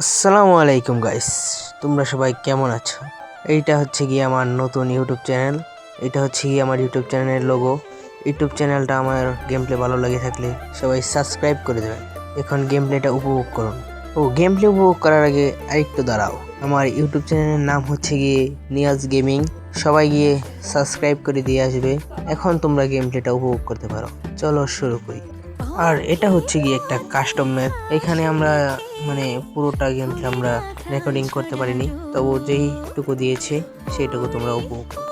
আসসালামু আলাইকুম গাইস, তোমরা সবাই কেমন আছো? এইটা হচ্ছে গিয়ে আমার নতুন ইউটিউব চ্যানেল। এটা হচ্ছে গিয়ে আমার ইউটিউব চ্যানেলের লোগো। ইউটিউব চ্যানেলটা আমার গেম প্লে ভালো লাগে থাকলে সবাই সাবস্ক্রাইব করে দেবেন। এখন গেম প্লেটা উপভোগ করুন। গেম প্লে উপভোগ করার আগে আরেকটু দাঁড়াও। আমার ইউটিউব চ্যানেলের নাম হচ্ছে গিয়ে নিয়াজ গেমিং। সবাই গিয়ে সাবস্ক্রাইব করে দিয়ে আসবে। এখন তোমরা গেম প্লেটা উপভোগ করতে পারো। চলো শুরু করি। আর এটা হচ্ছে গিয়ে একটা কাস্টম ম্যাপ। এখানে আমরা পুরোটা গেমকে আমরা রেকর্ডিং করতে পারিনি, তবু যেইটুকু দিয়েছে সেইটুকু তোমরা উপভোগ করো।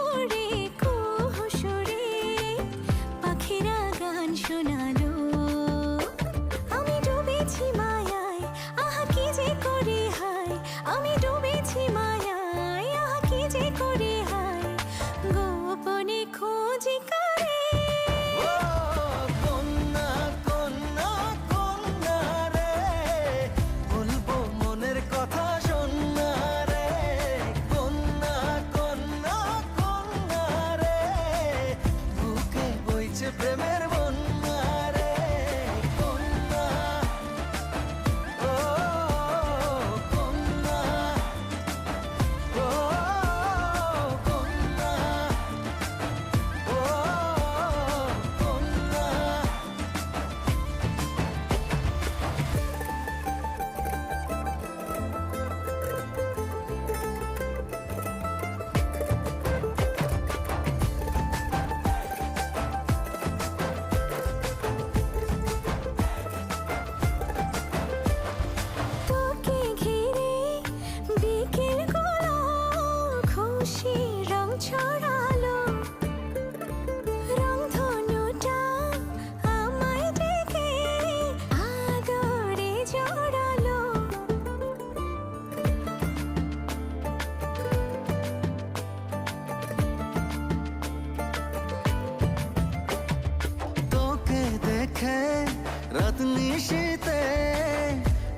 প্রেমের বন্যা রে কন্যা, ও কন্যা, ও কন্যা, ও কন্যা। রাত নিশীতে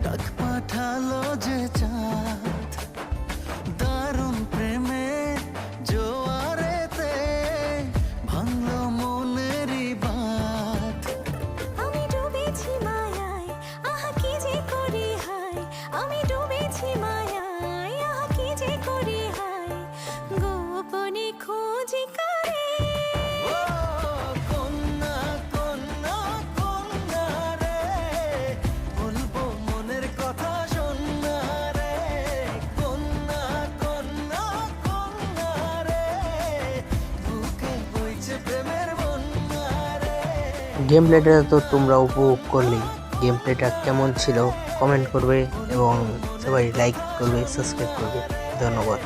ডাক পাঠালো যে চাঁদ, দারুণ প্রেমে জোয়ারেতে ভাঙলো মনেরই বাঁধ। আমি ডুবেছি মায়ায়, আহা কি যে করি হায়, আমি ডুবেছি মায়ায়, আহা কি যে করি হায়, গোপনে খোঁজি করে। গেম প্লেটা তো তোমরা উপভোগ করলেই। গেম প্লেটা কেমন ছিল কমেন্ট করবে এবং সবাই লাইক করবে, সাবস্ক্রাইব করবে। ধন্যবাদ।